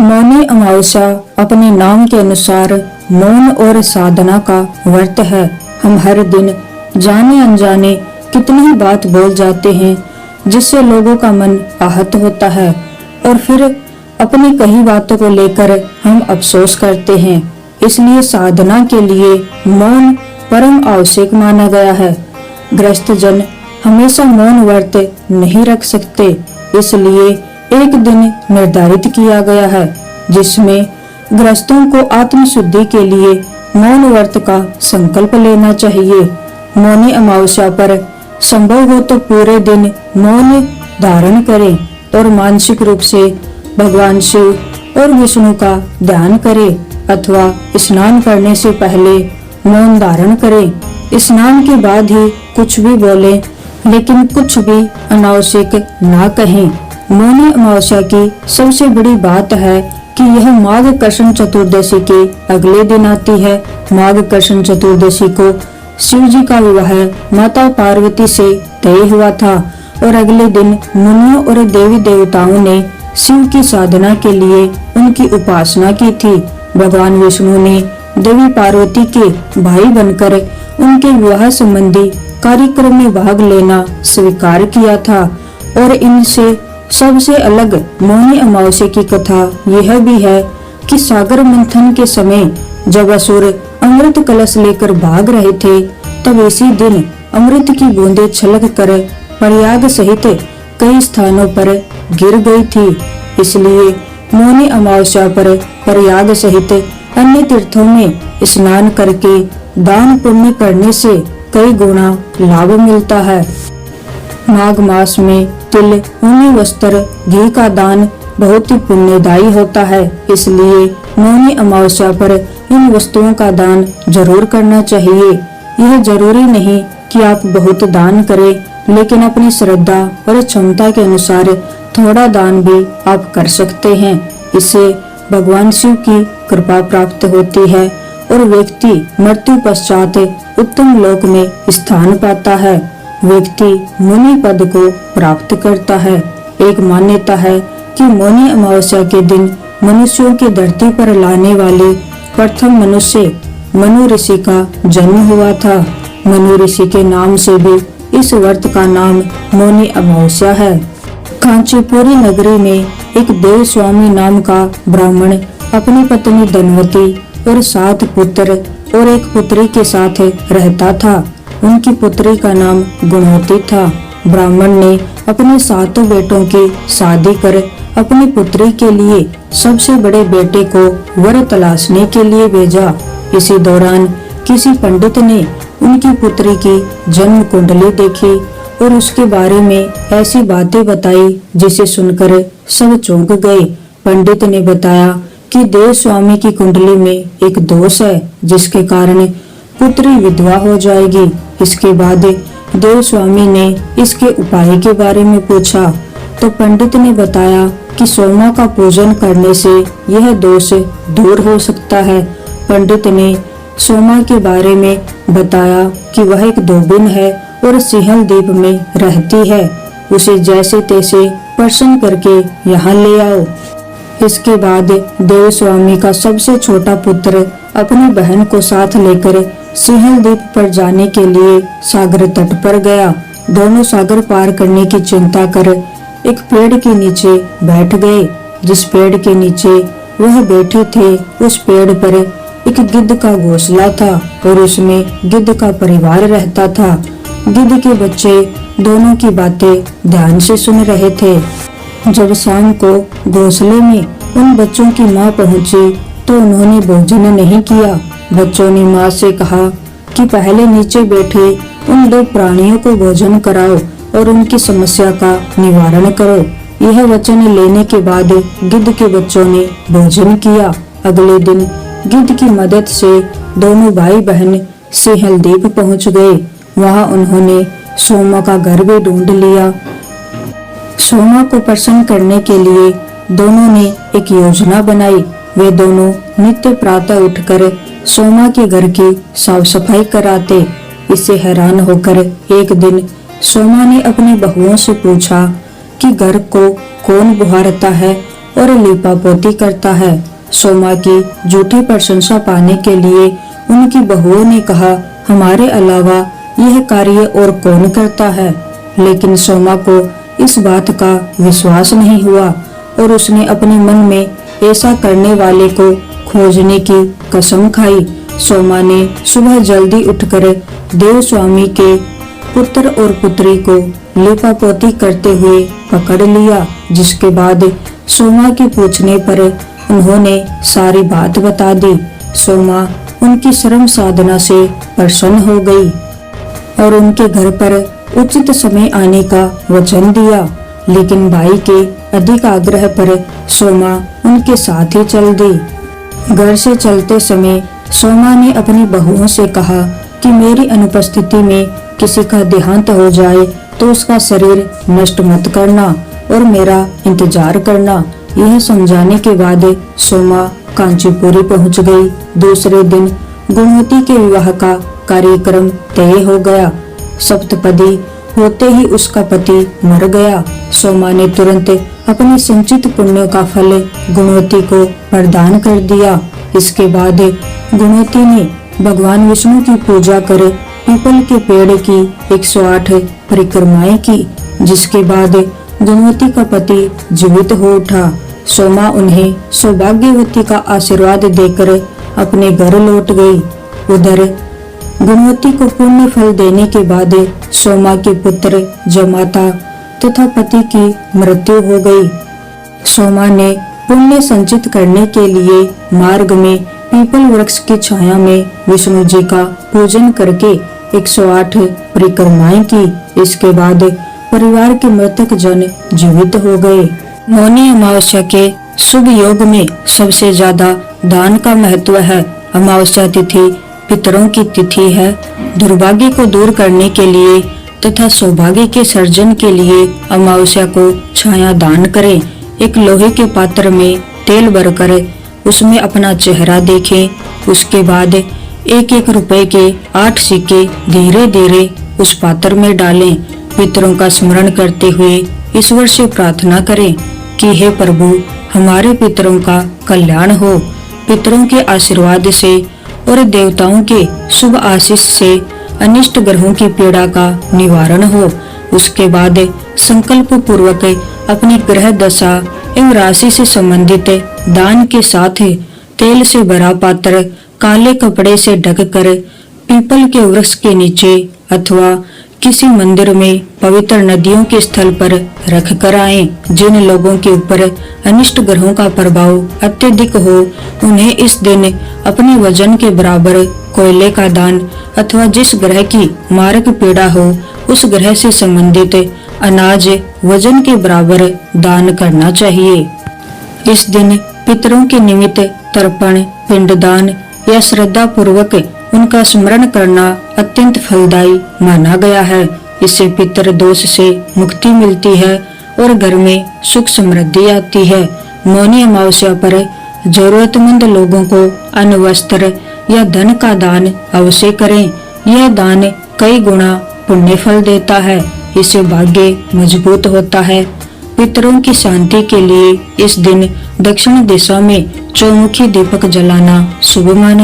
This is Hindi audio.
मौनी अमावस्या अपने नाम के अनुसार मौन और साधना का व्रत है। हम हर दिन जाने अनजाने कितनी ही बात बोल जाते हैं जिससे लोगों का मन आहत होता है और फिर अपनी कही बातों को लेकर हम अफसोस करते हैं। इसलिए साधना के लिए मौन परम आवश्यक माना गया है। गृहस्थ जन हमेशा मौन व्रत नहीं रख सकते, इसलिए एक दिन निर्धारित किया गया है जिसमें गृहस्थों को आत्म शुद्धि के लिए मौन व्रत का संकल्प लेना चाहिए। मौनी अमावस्या पर संभव हो तो पूरे दिन मौन धारण करें और मानसिक रूप से भगवान शिव और विष्णु का ध्यान करें अथवा स्नान करने से पहले मौन धारण करें। स्नान के बाद ही कुछ भी बोलें, लेकिन कुछ भी अनावश्यक ना कहें। मौनी अमावस्या की सबसे बड़ी बात है कि यह माघ कृष्ण चतुर्दशी के अगले दिन आती है। माघ कृष्ण चतुर्दशी को शिव जी का विवाह माता पार्वती से तय हुआ था और अगले दिन मुनियों और देवी देवताओं ने शिव की साधना के लिए उनकी उपासना की थी। भगवान विष्णु ने देवी पार्वती के भाई बनकर उनके विवाह संबंधी कार्यक्रम में भाग लेना स्वीकार किया था। और इनसे सबसे अलग मौनी अमावस्या की कथा यह भी है कि सागर मंथन के समय जब असुर अमृत कलश लेकर भाग रहे थे, तब इसी दिन अमृत की बूंदें छलक कर प्रयाग सहित कई स्थानों पर गिर गई थी। इसलिए मौनी अमावस्या पर प्रयाग सहित अन्य तीर्थों में स्नान करके दान पुण्य करने से कई गुना लाभ मिलता है। माघ मास में तिल, ऊनी वस्त्र, घी का दान बहुत ही पुण्यदायी होता है। इसलिए मौनी अमावस्या पर इन वस्तुओं का दान जरूर करना चाहिए। यह जरूरी नहीं कि आप बहुत दान करें, लेकिन अपनी श्रद्धा और क्षमता के अनुसार थोड़ा दान भी आप कर सकते हैं। इससे भगवान शिव की कृपा प्राप्त होती है और व्यक्ति मृत्यु पश्चात उत्तम लोक में स्थान पाता है। व्यक्ति मुनि पद को प्राप्त करता है। एक मान्यता है कि मौनी अमावस्या के दिन मनुष्यों की धरती पर लाने वाले प्रथम मनुष्य मनु ऋषि का जन्म हुआ था। मनु ऋषि के नाम से भी इस व्रत का नाम मौनी अमावस्या है। कांचीपुरी नगरी में एक देव स्वामी नाम का ब्राह्मण अपनी पत्नी धनवती और 7 पुत्र और एक पुत्री के साथ रहता था। उनकी पुत्री का नाम गुणवती था। ब्राह्मण ने अपने 7 बेटों की शादी कर अपनी पुत्री के लिए सबसे बड़े बेटे को वर तलाशने के लिए भेजा। इसी दौरान किसी पंडित ने उनकी पुत्री की जन्म कुंडली देखी और उसके बारे में ऐसी बातें बताई जिसे सुनकर सब चौंक गए। पंडित ने बताया कि देव स्वामी की कुंडली में एक दोष है जिसके कारण पुत्री विधवा हो जाएगी। इसके बाद देव स्वामी ने इसके उपाय के बारे में पूछा तो पंडित ने बताया कि सोमा का पूजन करने से यह दोष दूर हो सकता है। पंडित ने सोमा के बारे में बताया कि वह एक धोबिन है और सिंहल द्वीप में रहती है। उसे जैसे तैसे प्रसन्न करके यहाँ ले आओ। इसके बाद देव स्वामी का सबसे छोटा पुत्र अपनी बहन को साथ लेकर सिंहल द्वीप पर जाने के लिए सागर तट पर गया। दोनों सागर पार करने की चिंता कर एक पेड़ के नीचे बैठ गए। जिस पेड़ के नीचे वह बैठे थे उस पेड़ पर एक गिद्ध का घोंसला था और उसमें गिद्ध का परिवार रहता था। गिद्ध के बच्चे दोनों की बातें ध्यान से सुन रहे थे। जब शाम को घोंसले में उन बच्चों की माँ पहुँची तो उन्होंने भोजन नहीं किया। बच्चों ने माँ से कहा कि पहले नीचे बैठे उन 2 प्राणियों को भोजन कराओ और उनकी समस्या का निवारण करो। यह वचन लेने के बाद गिद्ध के बच्चों ने भोजन किया। अगले दिन गिद्ध की मदद से दोनों भाई बहन सिंहल द्वीप पहुँच गए। वहाँ उन्होंने सोमा का घर भी ढूंढ लिया। सोमा को प्रसन्न करने के लिए दोनों ने एक योजना बनाई। वे दोनों नित्य प्रातः उठकर सोमा के घर की साफ सफाई कराते। इससे हैरान होकर एक दिन सोमा ने अपनी बहुओं से पूछा कि घर को कौन बुहारता है और लीपापोती करता है। सोमा की झूठी प्रशंसा पाने के लिए उनकी बहुओं ने कहा, हमारे अलावा यह कार्य और कौन करता है। लेकिन सोमा को इस बात का विश्वास नहीं हुआ और उसने अपने मन में ऐसा करने वाले को खोजने की कसम खाई। सोमा ने सुबह जल्दी उठकर देव स्वामी के पुत्र और पुत्री को लीपापोती करते हुए पकड़ लिया, जिसके बाद सोमा के पूछने पर उन्होंने सारी बात बता दी। सोमा उनकी श्रम साधना से प्रसन्न हो गई और उनके घर पर उचित समय आने का वचन दिया। लेकिन भाई के अधिक आग्रह पर सोमा उनके साथ ही चल दी। घर से चलते समय सोमा ने अपनी बहुओं से कहा कि मेरी अनुपस्थिति में किसी का देहांत हो जाए तो उसका शरीर नष्ट मत करना और मेरा इंतजार करना। यह समझाने के बाद सोमा कांचीपुरी पहुंच गई। दूसरे दिन गुणवती के विवाह का कार्यक्रम तय हो गया। सप्तपदी होते ही उसका पति मर गया। सोमा ने तुरंत अपने संचित पुण्य का फल गुणवती को प्रदान कर दिया। इसके बाद गुणवती ने भगवान विष्णु की पूजा कर पीपल के पेड़ की 108 परिक्रमाएं की, जिसके बाद गुणवती का पति जीवित हो उठा। सोमा उन्हें सौभाग्यवती का आशीर्वाद देकर अपने घर लौट गई। उधर गुणवती को पुण्य फल देने के बाद सोमा के पुत्र जमाता तथा पति की मृत्यु हो गई। सोमा ने पुण्य संचित करने के लिए मार्ग में पीपल वृक्ष की छाया में विष्णु जी का पूजन करके 108 परिक्रमाएं की। इसके बाद परिवार के मृतक जन जीवित हो गए। मौनी अमावस्या के शुभ योग में सबसे ज्यादा दान का महत्व है। अमावस्या तिथि पितरों की तिथि है। दुर्भाग्य को दूर करने के लिए तथा सौभाग्य के सर्जन के लिए अमावस्या को छाया दान करें। एक लोहे के पात्र में तेल भरकर उसमें अपना चेहरा देखें। उसके बाद 1-1 रुपए के 8 सिक्के धीरे धीरे उस पात्र में डालें। पितरों का स्मरण करते हुए ईश्वर से प्रार्थना करें कि हे प्रभु, हमारे पितरों का कल्याण हो। पितरों के आशीर्वाद से और देवताओं के शुभ आशीष से अनिष्ट ग्रहों की पीड़ा का निवारण हो। उसके बाद संकल्प पूर्वक अपनी ग्रह दशा एवं राशि से संबंधित दान के साथ तेल से भरा पात्र काले कपड़े से ढककर पीपल के वृक्ष के नीचे अथवा किसी मंदिर में पवित्र नदियों के स्थल पर रख कर आए। जिन लोगों के ऊपर अनिष्ट ग्रहों का प्रभाव अत्यधिक हो, उन्हें इस दिन अपने वजन के बराबर कोयले का दान अथवा जिस ग्रह की मारक पीड़ा हो उस ग्रह से संबंधित अनाज वजन के बराबर दान करना चाहिए। इस दिन पितरों के निमित्त तर्पण, पिंडदान या श्रद्धा पूर्वक उनका स्मरण करना अत्यंत फलदायी माना गया है। इससे पितर दोष से मुक्ति मिलती है और घर में सुख समृद्धि आती है। मौनी अमावस्या पर जरूरतमंद लोगों को अन्न, वस्त्र या धन का दान अवश्य करें। यह दान कई गुना पुण्य फल देता है। इससे भाग्य मजबूत होता है। पितरों की शांति के लिए इस दिन दक्षिण दिशा में चौमुखी दीपक जलाना शुभ माना